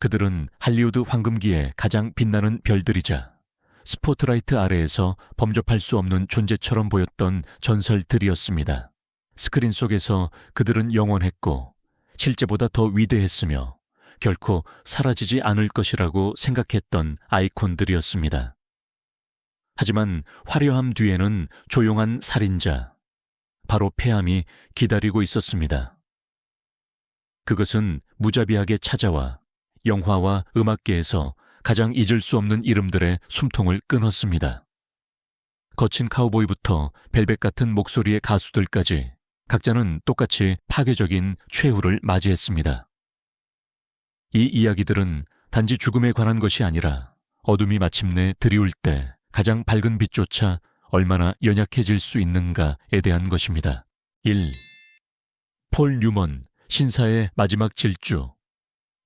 그들은 할리우드 황금기의 가장 빛나는 별들이자 스포트라이트 아래에서 범접할 수 없는 존재처럼 보였던 전설들이었습니다. 스크린 속에서 그들은 영원했고 실제보다 더 위대했으며 결코 사라지지 않을 것이라고 생각했던 아이콘들이었습니다. 하지만 화려함 뒤에는 조용한 살인자, 바로 폐암이 기다리고 있었습니다. 그것은 무자비하게 찾아와 영화와 음악계에서 가장 잊을 수 없는 이름들의 숨통을 끊었습니다. 거친 카우보이부터 벨벳 같은 목소리의 가수들까지 각자는 똑같이 파괴적인 최후를 맞이했습니다. 이 이야기들은 단지 죽음에 관한 것이 아니라 어둠이 마침내 드리울 때 가장 밝은 빛조차 얼마나 연약해질 수 있는가에 대한 것입니다. 1. 폴 뉴먼, 신사의 마지막 질주.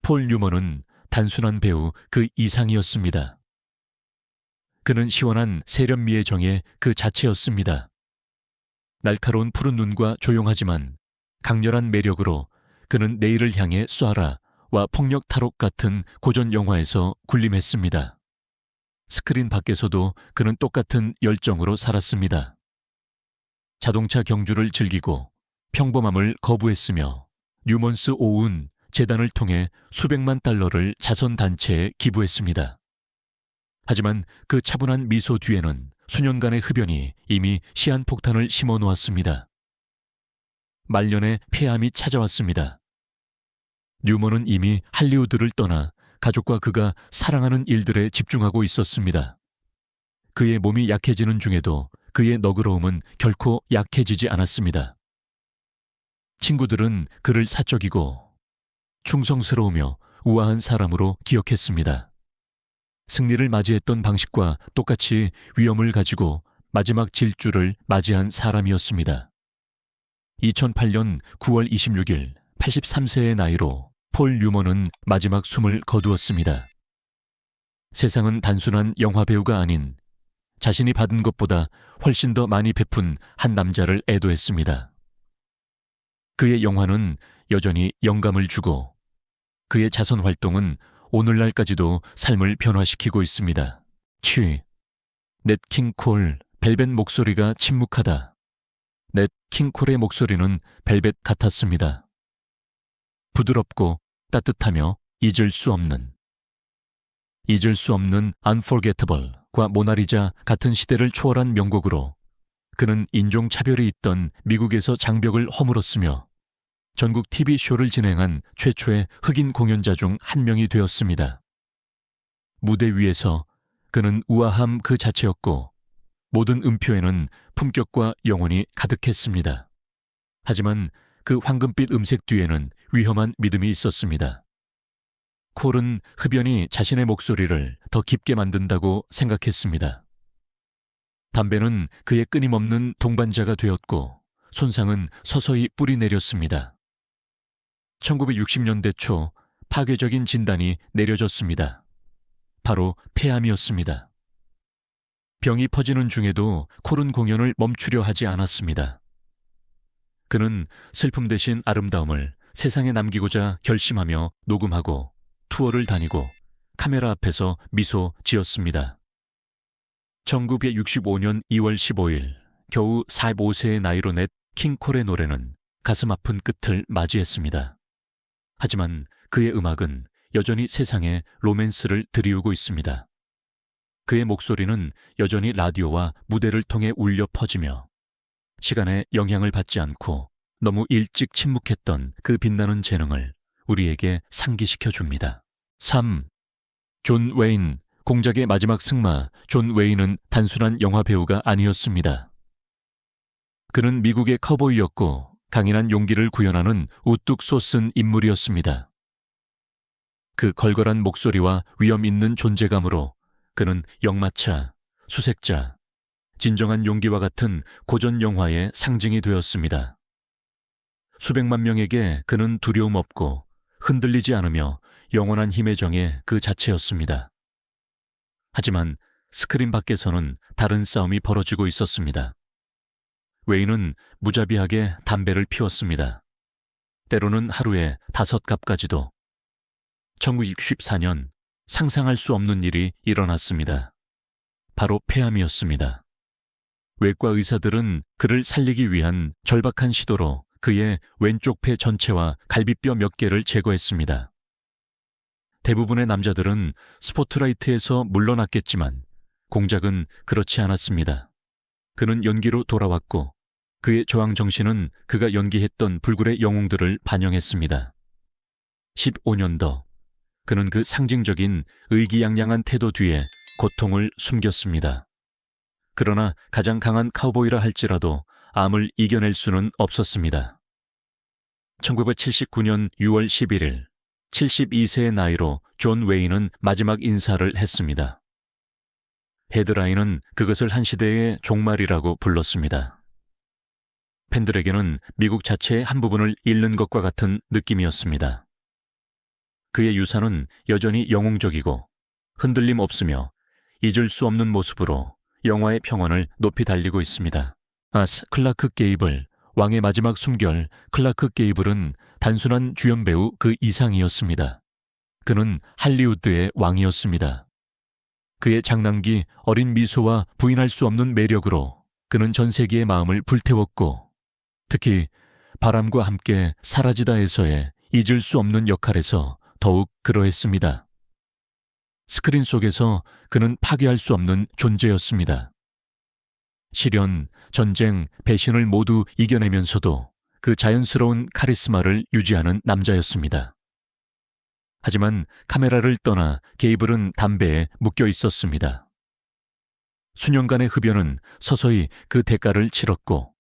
폴 뉴먼은 단순한 배우 그 이상이었습니다. 그는 시원한 세련미의 정의 그 자체였습니다. 날카로운 푸른 눈과 조용하지만 강렬한 매력으로 그는 내일을 향해 쏴라와 폭력 탈옥 같은 고전 영화에서 군림했습니다. 스크린 밖에서도 그는 똑같은 열정으로 살았습니다. 자동차 경주를 즐기고 평범함을 거부했으며 뉴먼스 오운 재단을 통해 수백만 달러를 자선단체에 기부했습니다. 하지만 그 차분한 미소 뒤에는 수년간의 흡연이 이미 시한폭탄을 심어놓았습니다. 말년에 폐암이 찾아왔습니다. 뉴먼은 이미 할리우드를 떠나 가족과 그가 사랑하는 일들에 집중하고 있었습니다. 그의 몸이 약해지는 중에도 그의 너그러움은 결코 약해지지 않았습니다. 친구들은 그를 사적이고 충성스러우며 우아한 사람으로 기억했습니다. 승리를 맞이했던 방식과 똑같이 위엄을 가지고 마지막 질주를 맞이한 사람이었습니다. 2008년 9월 26일 83세의 나이로 폴 뉴먼은 마지막 숨을 거두었습니다. 세상은 단순한 영화배우가 아닌 자신이 받은 것보다 훨씬 더 많이 베푼 한 남자를 애도했습니다. 그의 영화는 여전히 영감을 주고 그의 자선 활동은 오늘날까지도 삶을 변화시키고 있습니다. 넷 킹콜, 벨벳 목소리가 침묵하다. 넷 킹콜의 목소리는 벨벳 같았습니다. 부드럽고 따뜻하며 잊을 수 없는 Unforgettable과 모나리자 같은 시대를 초월한 명곡으로 그는 인종차별이 있던 미국에서 장벽을 허물었으며 전국 TV쇼를 진행한 최초의 흑인 공연자 중 한 명이 되었습니다. 무대 위에서 그는 우아함 그 자체였고 모든 음표에는 품격과 영혼이 가득했습니다. 하지만 그 황금빛 음색 뒤에는 위험한 믿음이 있었습니다. 콜은 흡연이 자신의 목소리를 더 깊게 만든다고 생각했습니다. 담배는 그의 끊임없는 동반자가 되었고 손상은 서서히 뿌리 내렸습니다. 1960년대 초 파괴적인 진단이 내려졌습니다. 바로 폐암이었습니다. 병이 퍼지는 중에도 콜은 공연을 멈추려 하지 않았습니다. 그는 슬픔 대신 아름다움을 세상에 남기고자 결심하며 녹음하고 투어를 다니고 카메라 앞에서 미소 지었습니다. 1965년 2월 15일 겨우 45세의 나이로 넷 킹콜의 노래는 가슴 아픈 끝을 맞이했습니다. 하지만 그의 음악은 여전히 세상에 로맨스를 드리우고 있습니다. 그의 목소리는 여전히 라디오와 무대를 통해 울려 퍼지며 시간에 영향을 받지 않고 너무 일찍 침묵했던 그 빛나는 재능을 우리에게 상기시켜 줍니다. 3. 존 웨인, 공작의 마지막 승마. 존 웨인은 단순한 영화 배우가 아니었습니다. 그는 미국의 커보이였고 강인한 용기를 구현하는 우뚝 솟은 인물이었습니다. 그 걸걸한 목소리와 위험 있는 존재감으로 그는 역마차, 수색자, 진정한 용기와 같은 고전 영화의 상징이 되었습니다. 수백만 명에게 그는 두려움 없고 흔들리지 않으며 영원한 힘의 정의 그 자체였습니다. 하지만 스크린 밖에서는 다른 싸움이 벌어지고 있었습니다. 웨인은 무자비하게 담배를 피웠습니다. 때로는 하루에 5갑까지도. 1964년 상상할 수 없는 일이 일어났습니다. 바로 폐암이었습니다. 외과 의사들은 그를 살리기 위한 절박한 시도로 그의 왼쪽 폐 전체와 갈비뼈 몇 개를 제거했습니다. 대부분의 남자들은 스포트라이트에서 물러났겠지만 공작은 그렇지 않았습니다. 그는 연기로 돌아왔고 그의 저항 정신은 그가 연기했던 불굴의 영웅들을 반영했습니다. 15년 더 그는 그 상징적인 의기양양한 태도 뒤에 고통을 숨겼습니다. 그러나 가장 강한 카우보이라 할지라도 암을 이겨낼 수는 없었습니다. 1979년 6월 11일 72세의 나이로 존 웨인은 마지막 인사를 했습니다. 헤드라인은 그것을 한 시대의 종말이라고 불렀습니다. 팬들에게는 미국 자체의 한 부분을 잃는 것과 같은 느낌이었습니다. 그의 유산은 여전히 영웅적이고 흔들림 없으며 잊을 수 없는 모습으로 영화의 평원을 높이 달리고 있습니다. 클라크 게이블, 왕의 마지막 숨결 클라크 게이블은 단순한 주연 배우 그 이상이었습니다. 그는 할리우드의 왕이었습니다. 그의 장난기, 어린 미소와 부인할 수 없는 매력으로 그는 전 세계의 마음을 불태웠고 특히 바람과 함께 사라지다에서의 잊을 수 없는 역할에서 더욱 그러했습니다. 스크린 속에서 그는 파괴할 수 없는 존재였습니다. 시련, 전쟁, 배신을 모두 이겨내면서도 그 자연스러운 카리스마를 유지하는 남자였습니다. 하지만 카메라를 떠나 게이블은 담배에 묶여 있었습니다. 수년간의 흡연은 서서히 그 대가를 치렀고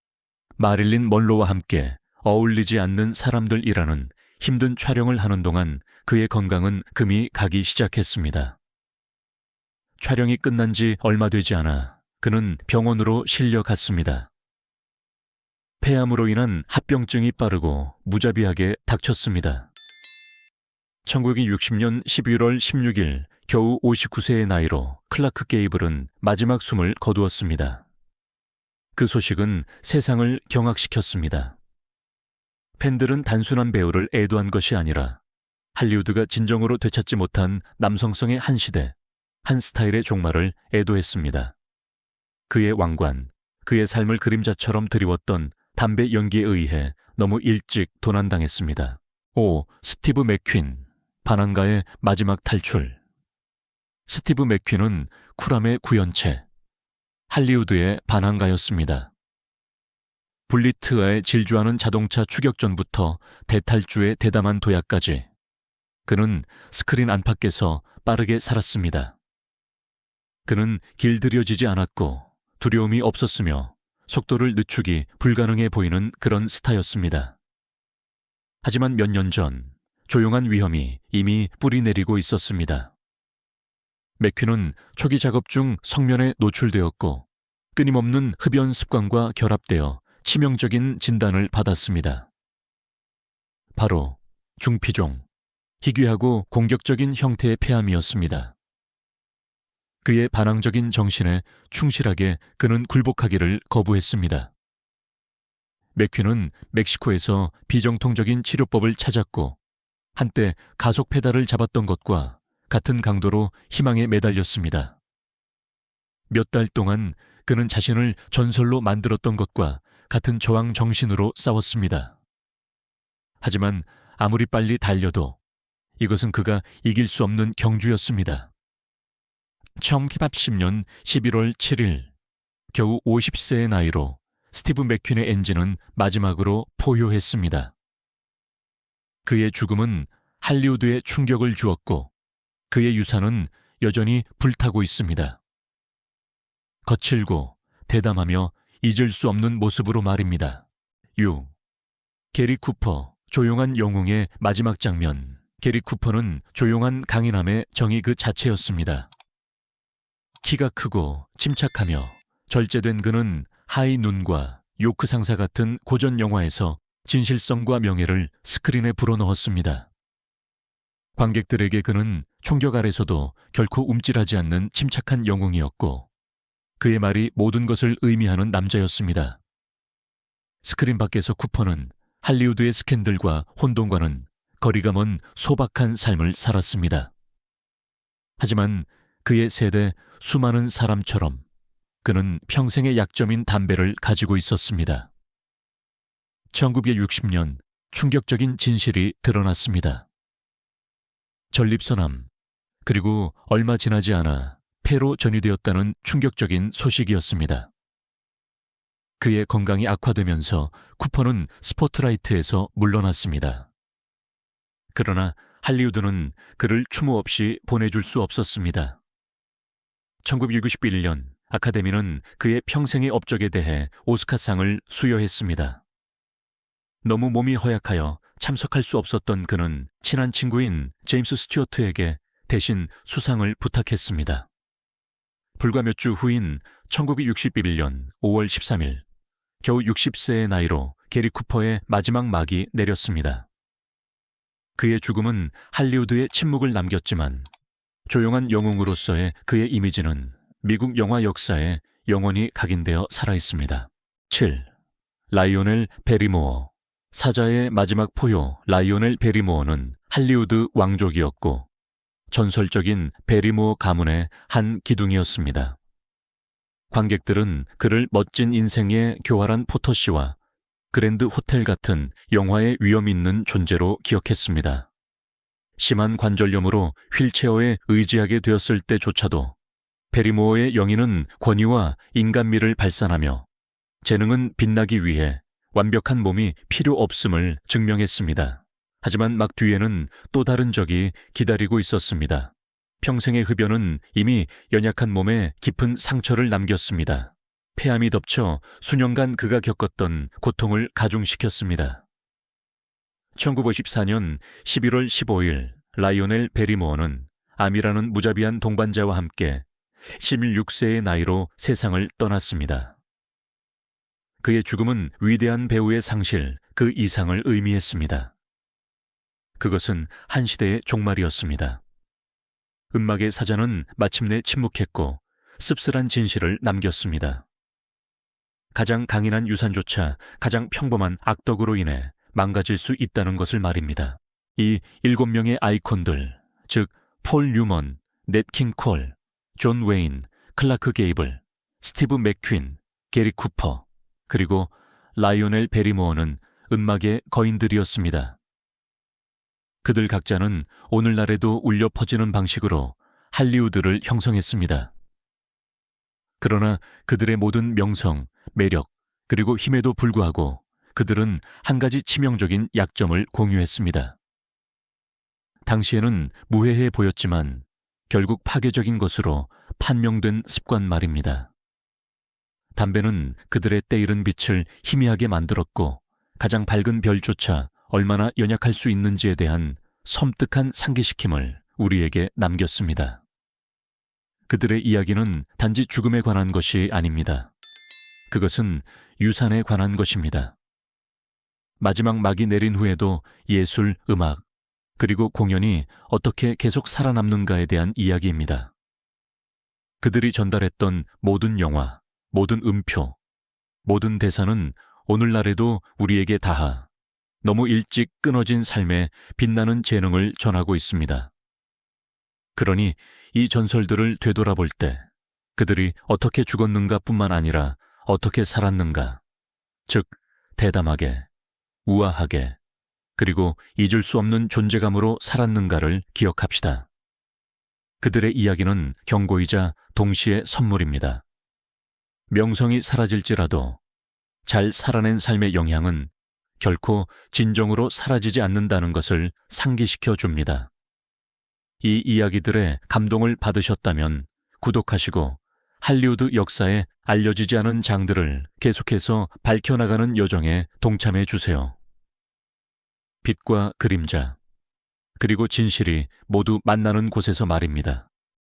마릴린 먼로와 함께 어울리지 않는 사람들이라는 힘든 촬영을 하는 동안 그의 건강은 금이 가기 시작했습니다. 촬영이 끝난 지 얼마 되지 않아 그는 병원으로 실려갔습니다. 폐암으로 인한 합병증이 빠르고 무자비하게 닥쳤습니다. 1960년 11월 16일 겨우 59세의 나이로 클라크 게이블은 마지막 숨을 거두었습니다. 그 소식은 세상을 경악시켰습니다. 팬들은 단순한 배우를 애도한 것이 아니라 할리우드가 진정으로 되찾지 못한 남성성의 한 시대, 한 스타일의 종말을 애도했습니다. 그의 왕관, 그의 삶을 그림자처럼 드리웠던 담배 연기에 의해 너무 일찍 도난당했습니다. 스티브 맥퀸, 반항가의 마지막 탈출. 스티브 맥퀸은 쿨함의 구현체, 할리우드의 반항가였습니다. 블리트와의 질주하는 자동차 추격전부터 대탈주의 대담한 도약까지 그는 스크린 안팎에서 빠르게 살았습니다. 그는 길들여지지 않았고 두려움이 없었으며 속도를 늦추기 불가능해 보이는 그런 스타였습니다. 하지만 몇 년 전 조용한 위험이 이미 뿌리내리고 있었습니다. 맥퀸은 초기 작업 중 성면에 노출되었고 끊임없는 흡연 습관과 결합되어 치명적인 진단을 받았습니다. 바로 중피종, 희귀하고 공격적인 형태의 폐암이었습니다. 그의 반항적인 정신에 충실하게 그는 굴복하기를 거부했습니다. 맥퀸은 멕시코에서 비정통적인 치료법을 찾았고 한때 가속 페달을 잡았던 것과 같은 강도로 희망에 매달렸습니다. 몇 달 동안 그는 자신을 전설로 만들었던 것과 같은 저항 정신으로 싸웠습니다. 하지만 아무리 빨리 달려도 이것은 그가 이길 수 없는 경주였습니다. 1910년 11월 7일 겨우 50세의 나이로 스티브 맥퀸의 엔진은 마지막으로 포효했습니다. 그의 죽음은 할리우드에 충격을 주었고 그의 유산은 여전히 불타고 있습니다. 거칠고 대담하며 잊을 수 없는 모습으로 말입니다. 게리 쿠퍼, 조용한 영웅의 마지막 장면. 게리 쿠퍼는 조용한 강인함의 정의 그 자체였습니다. 키가 크고 침착하며 절제된 그는 하이 눈과 요크 상사 같은 고전 영화에서 진실성과 명예를 스크린에 불어넣었습니다. 관객들에게 그는 총격 아래서도 결코 움찔하지 않는 침착한 영웅이었고 그의 말이 모든 것을 의미하는 남자였습니다. 스크린 밖에서 쿠퍼는 할리우드의 스캔들과 혼돈과는 거리가 먼 소박한 삶을 살았습니다. 하지만 그의 세대 수많은 사람처럼 그는 평생의 약점인 담배를 가지고 있었습니다. 1960년 충격적인 진실이 드러났습니다. 전립선암, 그리고 얼마 지나지 않아 폐로 전이되었다는 충격적인 소식이었습니다. 그의 건강이 악화되면서 쿠퍼는 스포트라이트에서 물러났습니다. 그러나 할리우드는 그를 추모 없이 보내줄 수 없었습니다. 1961년 아카데미는 그의 평생의 업적에 대해 오스카상을 수여했습니다. 너무 몸이 허약하여 참석할 수 없었던 그는 친한 친구인 제임스 스튜어트에게 대신 수상을 부탁했습니다. 불과 몇 주 후인 1961년 5월 13일, 겨우 60세의 나이로 게리 쿠퍼의 마지막 막이 내렸습니다. 그의 죽음은 할리우드에 침묵을 남겼지만 조용한 영웅으로서의 그의 이미지는 미국 영화 역사에 영원히 각인되어 살아있습니다. 7. 라이오넬 베리모어. 사자의 마지막 포효 라이오넬 베리모어는 할리우드 왕족이었고 전설적인 베리모어 가문의 한 기둥이었습니다. 관객들은 그를 멋진 인생의 교활한 포토시와 그랜드 호텔 같은 영화의 위험 있는 존재로 기억했습니다. 심한 관절염으로 휠체어에 의지하게 되었을 때조차도 베리모어의 영인은 권위와 인간미를 발산하며 재능은 빛나기 위해 완벽한 몸이 필요 없음을 증명했습니다. 하지만 막 뒤에는 또 다른 적이 기다리고 있었습니다. 평생의 흡연은 이미 연약한 몸에 깊은 상처를 남겼습니다. 폐암이 덮쳐 수년간 그가 겪었던 고통을 가중시켰습니다. 1954년 11월 15일 라이오넬 베리모어는 암이라는 무자비한 동반자와 함께 16세의 나이로 세상을 떠났습니다. 그의 죽음은 위대한 배우의 상실, 그 이상을 의미했습니다. 그것은 한 시대의 종말이었습니다. 음악의 사자는 마침내 침묵했고 씁쓸한 진실을 남겼습니다. 가장 강인한 유산조차 가장 평범한 악덕으로 인해 망가질 수 있다는 것을 말입니다. 이 7명의 아이콘들, 즉 폴 뉴먼, 넷 킹 콜, 존 웨인, 클라크 게이블, 스티브 맥퀸, 게리 쿠퍼, 그리고 라이오넬 베리모어는 음악의 거인들이었습니다. 그들 각자는 오늘날에도 울려 퍼지는 방식으로 할리우드를 형성했습니다. 그러나 그들의 모든 명성, 매력, 그리고 힘에도 불구하고 그들은 한 가지 치명적인 약점을 공유했습니다. 당시에는 무해해 보였지만 결국 파괴적인 것으로 판명된 습관 말입니다. 담배는 그들의 때이른 빛을 희미하게 만들었고 가장 밝은 별조차 얼마나 연약할 수 있는지에 대한 섬뜩한 상기시킴을 우리에게 남겼습니다. 그들의 이야기는 단지 죽음에 관한 것이 아닙니다. 그것은 유산에 관한 것입니다. 마지막 막이 내린 후에도 예술, 음악, 그리고 공연이 어떻게 계속 살아남는가에 대한 이야기입니다. 그들이 전달했던 모든 영화, 모든 음표, 모든 대사는 오늘날에도 우리에게 닿아 너무 일찍 끊어진 삶의 빛나는 재능을 전하고 있습니다. 그러니 이 전설들을 되돌아볼 때 그들이 어떻게 죽었는가 뿐만 아니라 어떻게 살았는가, 즉 대담하게, 우아하게, 그리고 잊을 수 없는 존재감으로 살았는가를 기억합시다. 그들의 이야기는 경고이자 동시에 선물입니다. 명성이 사라질지라도 잘 살아낸 삶의 영향은 결코 진정으로 사라지지 않는다는 것을 상기시켜 줍니다. 이 이야기들의 감동을 받으셨다면 구독하시고 할리우드 역사에 알려지지 않은 장들을 계속해서 밝혀나가는 여정에 동참해 주세요. 빛과 그림자, 그리고 진실이 모두 만나는 곳에서 말입니다.